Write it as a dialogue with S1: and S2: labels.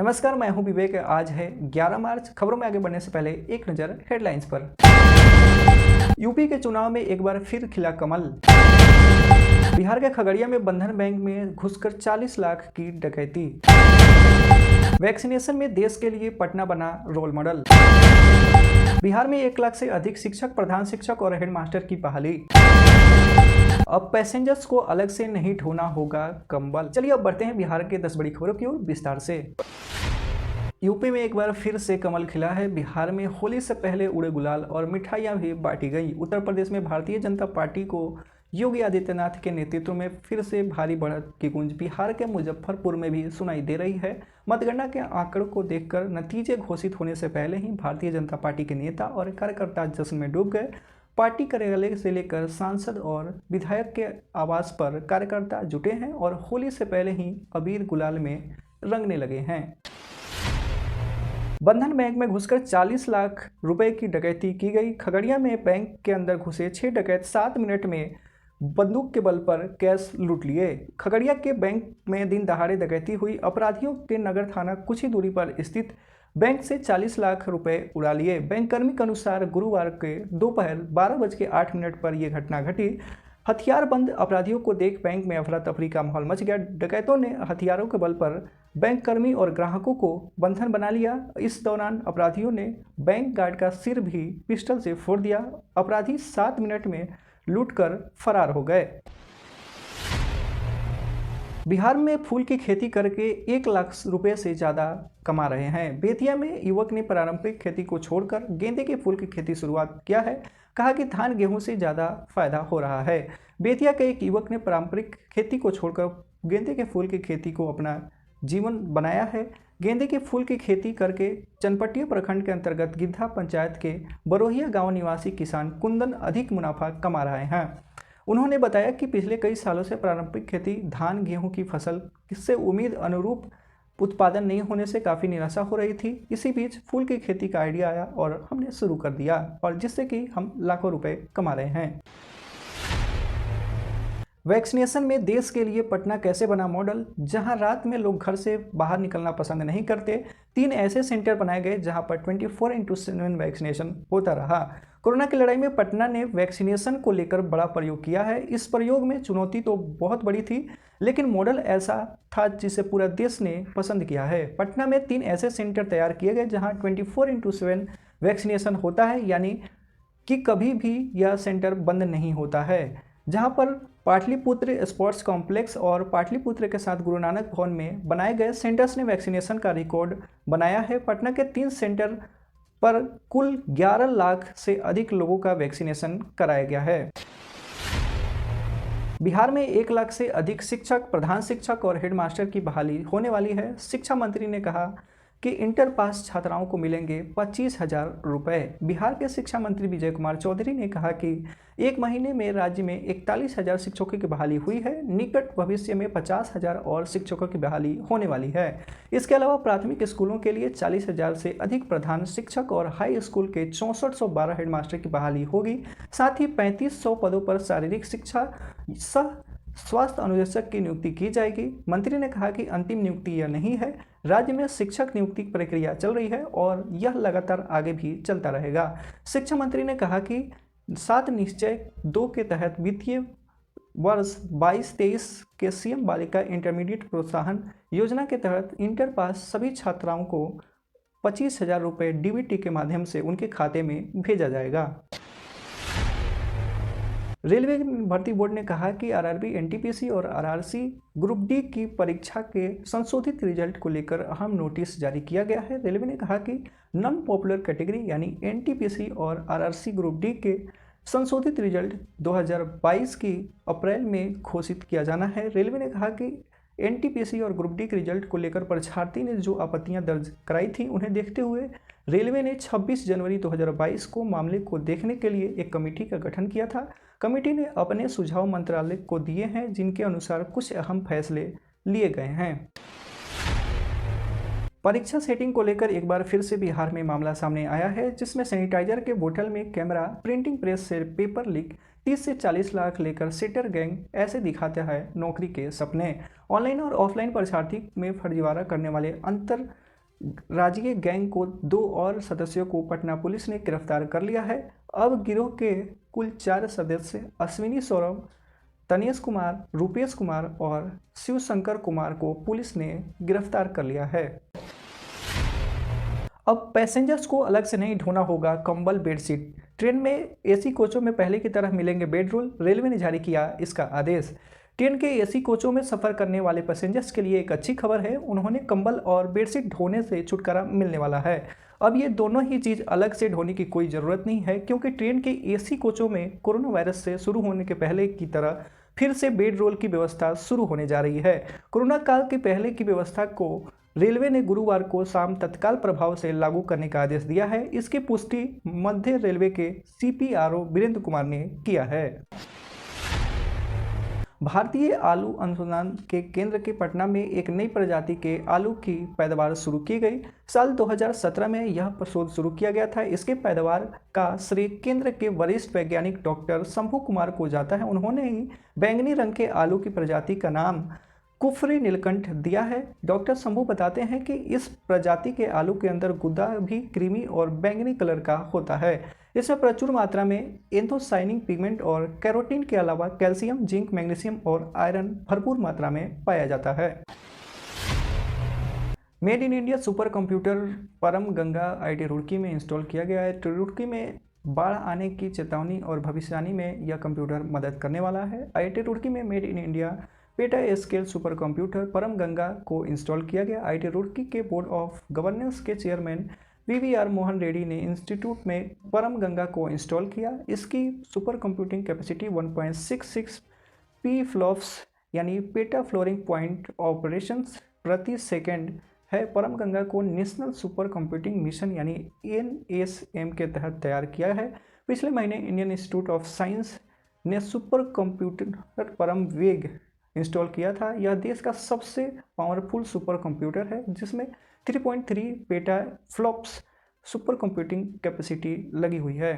S1: नमस्कार, मैं हूं विवेक। आज है 11 मार्च। खबरों में आगे बढ़ने से पहले एक नज़र हेडलाइंस पर। यूपी के चुनाव में एक बार फिर खिला कमल। बिहार के खगड़िया में बंधन बैंक में घुसकर 40 लाख की डकैती। वैक्सीनेशन में देश के लिए पटना बना रोल मॉडल। बिहार में 1 लाख से अधिक शिक्षक, प्रधान शिक्षक और हेडमास्टर की बहाली। अब पैसेंजर्स को अलग से नहीं ढोना होगा कंबल। चलिए अब बढ़ते हैं बिहार के 10 बड़ी खबरों की ओर विस्तार से। यूपी में एक बार फिर से कमल खिला है। बिहार में होली से पहले उड़े गुलाल और मिठाइयां भी बांटी गई। उत्तर प्रदेश में भारतीय जनता पार्टी को योगी आदित्यनाथ के नेतृत्व में फिर से भारी बढ़त की गूंज बिहार के मुजफ्फरपुर में भी सुनाई दे रही है। मतगणना के आंकड़ों को देखकर नतीजे घोषित होने से पहले ही भारतीय जनता पार्टी के नेता और कार्यकर्ता जश्न में डूब गए। पार्टी कार्यालय से लेकर सांसद और विधायक के आवास पर कार्यकर्ता जुटे हैं और होली से पहले ही अबीर गुलाल में रंगने लगे हैं। बंधन बैंक में घुसकर 40 लाख रुपए की डकैती की गई। खगड़िया में बैंक के अंदर घुसे 6 डकैत 7 मिनट में बंदूक के बल पर कैश लूट लिए। खगड़िया के बैंक में दिन दहाड़े डकैती हुई। अपराधियों के नगर थाना कुछ ही दूरी पर स्थित बैंक से 40 लाख रुपए उड़ा लिए। बैंककर्मी के अनुसार गुरुवार के दोपहर 12:08 पर यह घटना घटी। हथियारबंद अपराधियों को देख बैंक में अफरा तफरी का माहौल मच गया। डकैतों ने हथियारों के बल पर बैंककर्मी और ग्राहकों को बंधन बना लिया। इस दौरान अपराधियों ने बैंक गार्ड का सिर भी पिस्टल से फोड़ दिया। अपराधी 7 मिनट में लूटकर फरार हो गए। बिहार में फूल की खेती करके 1 लाख रुपए से ज़्यादा कमा रहे हैं। बेतिया में युवक ने पारंपरिक खेती को छोड़कर गेंदे के फूल की खेती शुरुआत किया है। कहा कि धान गेहूं से ज़्यादा फायदा हो रहा है। बेतिया के एक युवक ने पारंपरिक खेती को छोड़कर गेंदे के फूल की खेती को अपना जीवन बनाया है। गेंदे के फूल की खेती करके चनपटिया प्रखंड के अंतर्गत गिद्धा पंचायत के बरोहिया गांव निवासी किसान कुंदन अधिक मुनाफा कमा रहे हैं। उन्होंने बताया कि पिछले कई सालों से पारंपरिक खेती धान गेहूं की फसल इससे उम्मीद अनुरूप उत्पादन नहीं होने से काफ़ी निराशा हो रही थी। इसी बीच फूल की खेती का आइडिया आया और हमने शुरू कर दिया, और जिससे कि हम लाखों रुपए कमा रहे हैं। वैक्सीनेशन में देश के लिए पटना कैसे बना मॉडल। जहां रात में लोग घर से बाहर निकलना पसंद नहीं करते, 3 ऐसे सेंटर बनाए गए जहां पर 24/7 वैक्सीनेशन होता रहा। कोरोना की लड़ाई में पटना ने वैक्सीनेशन को लेकर बड़ा प्रयोग किया है। इस प्रयोग में चुनौती तो बहुत बड़ी थी, लेकिन मॉडल ऐसा था जिसे पूरा देश ने पसंद किया है। पटना में 3 ऐसे सेंटर तैयार किए गए जहाँ 24/7 वैक्सीनेशन होता है, यानी कि कभी भी यह सेंटर बंद नहीं होता है। जहां पर पाटलिपुत्र स्पोर्ट्स कॉम्प्लेक्स और पाटलिपुत्र के साथ गुरु नानक भवन में बनाए गए सेंटर्स ने वैक्सीनेशन का रिकॉर्ड बनाया है। पटना के 3 सेंटर पर कुल 11 लाख से अधिक लोगों का वैक्सीनेशन कराया गया है। बिहार में 1 लाख से अधिक शिक्षक, प्रधान शिक्षक और हेडमास्टर की बहाली होने वाली है। शिक्षा मंत्री ने कहा कि इंटर पास छात्राओं को मिलेंगे 25,000 रुपये। बिहार के शिक्षा मंत्री विजय कुमार चौधरी ने कहा कि 1 महीने में राज्य में 41,000 शिक्षकों की बहाली हुई है। निकट भविष्य में 50,000 और शिक्षकों की बहाली होने वाली है। इसके अलावा प्राथमिक स्कूलों के लिए 40,000 से अधिक प्रधान शिक्षक और हाई स्कूल के 6412 हेडमास्टर की बहाली होगी। साथ ही 3500 पदों पर शारीरिक शिक्षा सह स्वास्थ्य अनुदेशक की नियुक्ति की जाएगी। मंत्री ने कहा कि अंतिम नियुक्ति यह नहीं है। राज्य में शिक्षक नियुक्ति प्रक्रिया चल रही है और यह लगातार आगे भी चलता रहेगा। शिक्षा मंत्री ने कहा कि 7 निश्चय 2 के तहत वित्तीय वर्ष 22-23 के सीएम बालिका इंटरमीडिएट प्रोत्साहन योजना के तहत इंटर पास सभी छात्राओं को 25,000 रुपये डीबीटी के माध्यम से उनके खाते में भेजा जाएगा। रेलवे भर्ती बोर्ड ने कहा कि आरआरबी, एनटीपीसी और आरआरसी ग्रुप डी की परीक्षा के संशोधित रिजल्ट को लेकर अहम नोटिस जारी किया गया है। रेलवे ने कहा कि नॉन पॉपुलर कैटेगरी यानी एनटीपीसी और आरआरसी ग्रुप डी के संशोधित रिजल्ट 2022 की अप्रैल में घोषित किया जाना है। रेलवे ने कहा कि एनटीपीसी और ग्रुप डी के रिजल्ट को लेकर परीक्षार्थी ने जो आपत्तियां दर्ज कराई थी, उन्हें देखते हुए रेलवे ने 26 जनवरी 2022 को मामले को देखने के लिए एक कमेटी का गठन किया था। कमेटी ने अपने सुझाव मंत्रालय को दिए हैं, जिनके अनुसार कुछ अहम फैसले लिए गए हैं। परीक्षा सेटिंग को लेकर एक बार फिर से बिहार में मामला सामने आया है, जिसमें सैनिटाइजर के बोतल में कैमरा, प्रिंटिंग प्रेस से पेपर लीक, 30 से 40 लाख लेकर सेटर गैंग ऐसे दिखाता है नौकरी के सपने। ऑनलाइन और ऑफलाइन परीक्षार्थी में फर्जीवाड़ा करने वाले अंतर राजकीय गैंग को 2 और सदस्यों को पटना पुलिस ने गिरफ्तार कर लिया है। अब गिरोह के कुल 4 सदस्य अश्विनी सौरभ, तनेश कुमार, रूपेश कुमार और शिवशंकर कुमार को पुलिस ने गिरफ्तार कर लिया है। अब पैसेंजर्स को अलग से नहीं ढोना होगा कंबल बेडशीट। ट्रेन में एसी कोचों में पहले की तरह मिलेंगे बेडरोल। रेलवे ने जारी किया इसका आदेश। ट्रेन के एसी कोचों में सफ़र करने वाले पैसेंजर्स के लिए एक अच्छी खबर है, उन्होंने कंबल और बेडशीट ढोने से छुटकारा मिलने वाला है। अब ये दोनों ही चीज़ अलग से ढोने की कोई ज़रूरत नहीं है, क्योंकि ट्रेन के एसी कोचों में कोरोना वायरस से शुरू होने के पहले की तरह फिर से बेड रोल की व्यवस्था शुरू होने जा रही है। कोरोना काल के पहले की व्यवस्था को रेलवे ने गुरुवार को शाम तत्काल प्रभाव से लागू करने का आदेश दिया है। इसकी पुष्टि मध्य रेलवे के CPRO वीरेंद्र कुमार ने किया है। भारतीय आलू अनुसंधान के केंद्र के पटना में एक नई प्रजाति के आलू की पैदावार शुरू की गई। साल 2017 में यह शोध शुरू किया गया था। इसके पैदावार का श्रेय केंद्र के वरिष्ठ वैज्ञानिक डॉक्टर शंभू कुमार को जाता है। उन्होंने ही बैंगनी रंग के आलू की प्रजाति का नाम कुफरी नीलकंठ दिया है। डॉक्टर शंभू बताते हैं कि इस प्रजाति के आलू के अंदर गुदा भी क्रीमी और बैंगनी कलर का होता है। इसमें प्रचुर मात्रा में एंथोसाइनिन पिगमेंट और कैरोटीन के अलावा कैल्शियम, जिंक, मैग्नीशियम और आयरन भरपूर मात्रा में पाया जाता है। Made in India super computer परम गंगा IIT रुड़की में इंस्टॉल किया गया है। रुड़की में बाढ़ आने की चेतावनी और भविष्यवाणी में यह कंप्यूटर मदद करने वाला है। IIT रुड़की में made in India PETA scale super computer परम गंगा को इंस्टॉल किया गया। IIT रुड़की के बोर्ड ऑफ गवर्नेंस के चेयरमैन VVR मोहन रेड्डी ने इंस्टीट्यूट में परम गंगा को इंस्टॉल किया। इसकी सुपर कंप्यूटिंग कैपेसिटी 1.66 पीफ्लॉप्स यानी पेटा फ्लोरिंग पॉइंट ऑपरेशंस प्रति सेकंड है। परम गंगा को नेशनल सुपर कंप्यूटिंग मिशन यानी NSM के तहत तैयार किया है। पिछले महीने इंडियन इंस्टीट्यूट ऑफ साइंस ने सुपर कंप्यूटर परम वेग इंस्टॉल किया था। यह देश का सबसे पावरफुल सुपर कंप्यूटर है, जिसमें 3.3 PETA flops super computing capacity लगी हुई है।